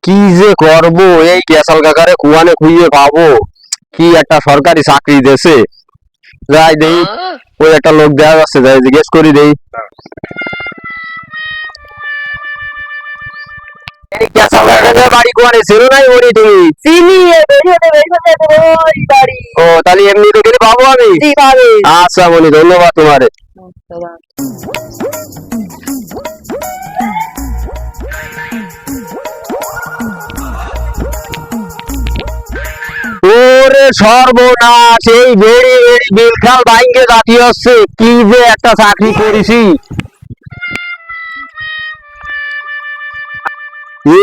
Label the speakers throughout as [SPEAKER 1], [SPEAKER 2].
[SPEAKER 1] কি যে করব, এই ক্যাসাল কাকারে কুয়ানে খুইয়ে পাবো কি একটা সরকারি চাকরি দেশে। যাই দেই, ওই একটা লোক দেখা যাচ্ছে, যাই জিজ্ঞেস করি দেই। এই ক্যাসাল কাকার বাড়ি কুয়ানে ছিল নাই ওরে তুমি?
[SPEAKER 2] চিনি ওই বাড়ি।
[SPEAKER 1] ও তাহলে এমনি তো গেলে পাবো আমি।
[SPEAKER 2] জি পাবে।
[SPEAKER 1] আচ্ছা বলি, ধন্যবাদ তোমারে। ওরে সর্বনাশ, এই বেড়ি বেড়ি বিলখাল বাইঙ্গে জাতি হচ্ছে, কি যে একটা চাকরি করেছি।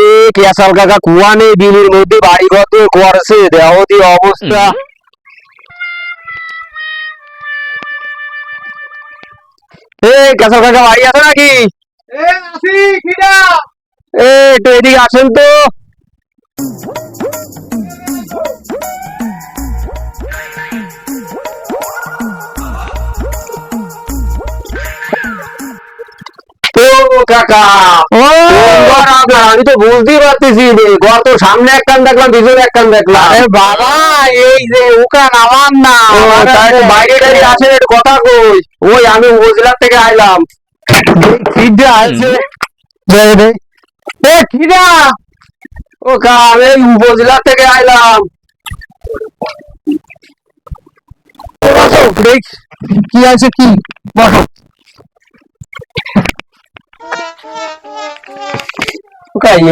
[SPEAKER 1] এ ক্যাসাল কাকা কুয়ানে বিলির মধ্যে বাড়ি ঘর করেছে, দেহতি অবস্থা। এ ক্যাসাল কাকা বাড়ি আছে নাকি? একটু এদিকে আসেন তো। কাকা আমি তো বুঝতেই পারতেছি, ঘর তো সামনে এক কান দেখলাম, পিছনে এক কান দেখলাম।
[SPEAKER 2] বাবা এই যে উকান আমার না,
[SPEAKER 1] বাইরে টাইরে আসেন, একটু কথা কই। ওই আমি উপজেলার থেকে আইলাম। ও কা, আমি উপজেলার থেকে আইলাম। কি আছে কি বসো।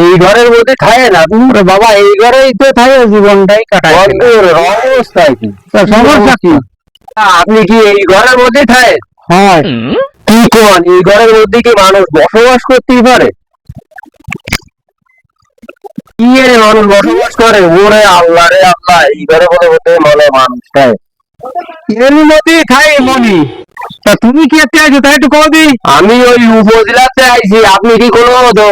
[SPEAKER 1] এই ঘরের মধ্যে থাকে না তুমি? বাবা এই ঘরেই তো থাকে, জীবনটাই কাটায়। অবস্থায় কি সমস্যা কি? আপনি কি এই ঘরের মধ্যে থাকে? হ্যাঁ। কি কোন, এই ঘরের মধ্যে কি মানুষ বসবাস করতেই পারে? কি রে, মানুষ বসবাস করে? ওরে আল্লাহ রে আল্লাহ, এই ঘরে বলে বলতে মানে মানুষ খায়, এর মধ্যেই খাই মনি। তা তুমি কি একটা আছো, তাই একটু কবি। আমি ওই উপজেলাতে আইছি। আপনি কি কোনো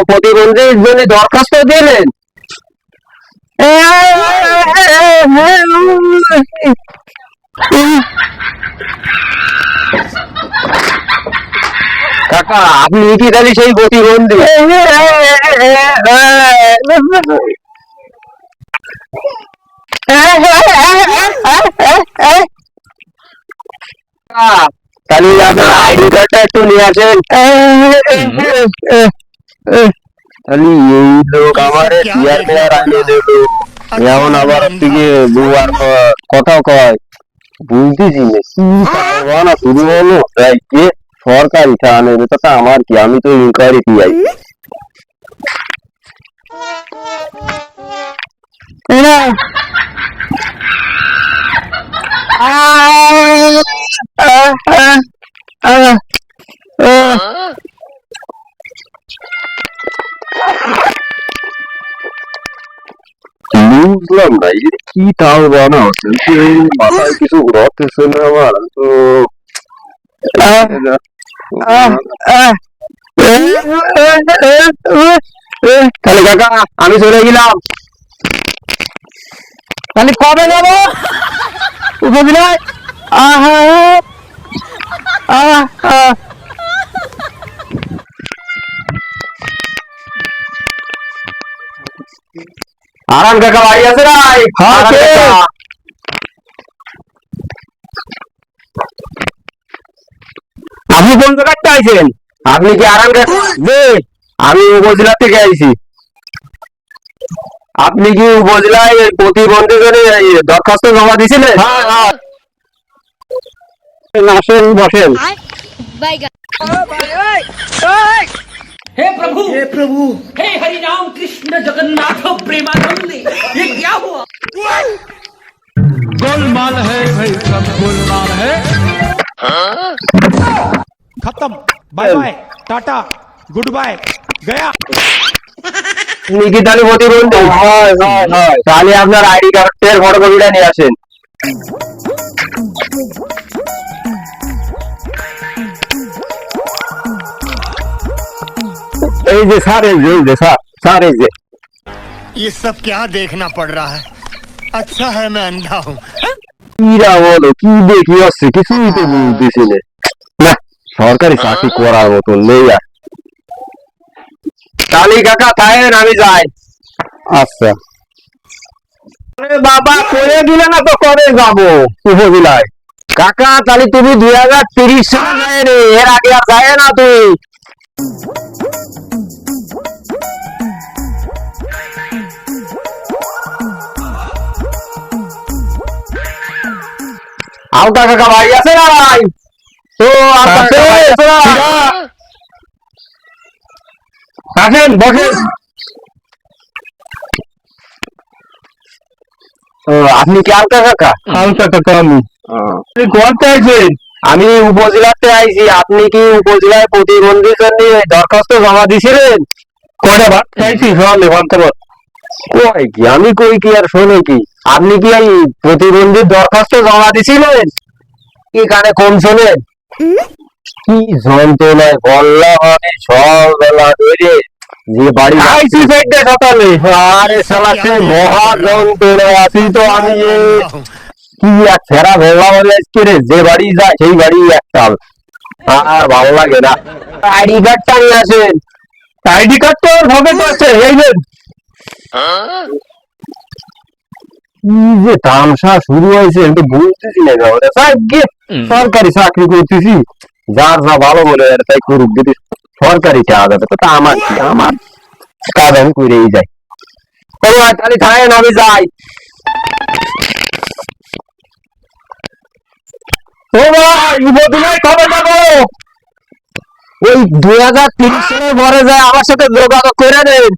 [SPEAKER 1] প্রতিবন্ধীর জন্য দরখাস্ত দিলেন? কাকা আপনি কি তাহলে সেই প্রতিবন্ধী? তাহলে আপনার আইডি কার্ডটা একটু নিয়ে আসেন। তাহলে এই লোক আমার চেয়ার মেয়ার আনিয়ে দেবো, এমন আবার থেকে দুবার কথাও কয়, বুঝতেছি না শুরু হলো। যে সরকারি থানা এটা আমার কি, আমি তো ইনকোয়ারি দিয়ে বুঝলাম না, এর কি তাও বানা হচ্ছে, মাথায় কিছু ঘটতেছে না আমার তো। তাহলে কাকা আমি চলে গেলাম।
[SPEAKER 2] তাহলে কবে যাবো উপজেলায়?
[SPEAKER 1] আরাম কাকা বাড়ি আছে নাই? আপনি কোন জায়গাটা আইছেন? আপনি কি আরাম কাকা? আমি উপজেলা থেকে আইছি। আপনি কি উপজেলায় প্রতিবন্ধী করে দরখাস্ত জমা দিয়েছিলেন? আসেন বসেন।
[SPEAKER 3] हे प्रभु हे हरि राम कृष्ण जगन्नाथ प्रेमानंद, ये क्या हुआ?
[SPEAKER 4] गोलमाल है भाई, सब गोलमाल है। खत्म, बाय बाय, टाटा, गुड बाय, गया।
[SPEAKER 1] আপনি কি তাহলে প্রতিবন্ধী? তাহলে আপনার আইডি কার্ডের ফটোকপিটা নিয়ে আসেন। এই যে স্যার, এই যে স্যার এই যে।
[SPEAKER 5] ये सब क्या देखना पड़ रहा है? अच्छा है मैं अंधा हूँ।
[SPEAKER 1] কিরা বলো, কি দেখি আসছে, কিছুই তো বুঝতেছি না। সরকারি চাকরি করার মতো নেই আর। তাহলে কাকা থাকেন, আমি যাই। আচ্ছা আরে বাবা করে দিলে না তো কবে যাবো উপজেলায়? কাকা তাহলে তুমি 2030 সালে যায় রে, এর আগে আর যায় না তুই? আউটা কাকা ভাই আছে না ভাই? তো আছে আসেন বসেন। আপনি কি আলকা কাকা? আলকা কাকা আমি। কোথায় আছেন? আমি উপজেলাতে আইছি। আপনি কি উপজেলায় প্রতিবন্ধীর জন্য দরখাস্ত জমা দিছিলেন? কয়টা ভাত খাইছি সকালে ভাত কই কি আমি কই কি আর শোনো কি, আপনি কি এই প্রতিবন্ধীর দরখাস্ত জমা দিছিলেন? কি কানে কম শোনেন? কি যন্ত্রণায় বললাম আমি সকালবেলা ধরে যে বাড়ি আইছি সাইডে সকালে। আরে শালা সে মহা যন্ত্রণায় আছি তো আমি। কি এক ফেরা ভোলা বলে আজকে রে, যে বাড়ি যায় সেই বাড়ি একটাল, আর ভালো লাগে না। আইডি কার্ডটা নিয়ে আসেন। আইডি কার্ড তো হবে তো আছে, এই নেন। কি যে তামসা শুরু হয়েছে আমি তো বুঝতেছি না। সরকারি চাকরি করতেছি, যার যা ভালো বলে আর তাই করুক, যদি সরকারি চাওয়া যাবে তো তা আমার কি, আমার কাজ আমি করেই যাই। তাহলে থাকেন আমি যাই। ও ভাই উপজেলায় কবে যাবো? ওই 2030 সালের পরে যায় আমার সাথে যোগাযোগ করে দেন।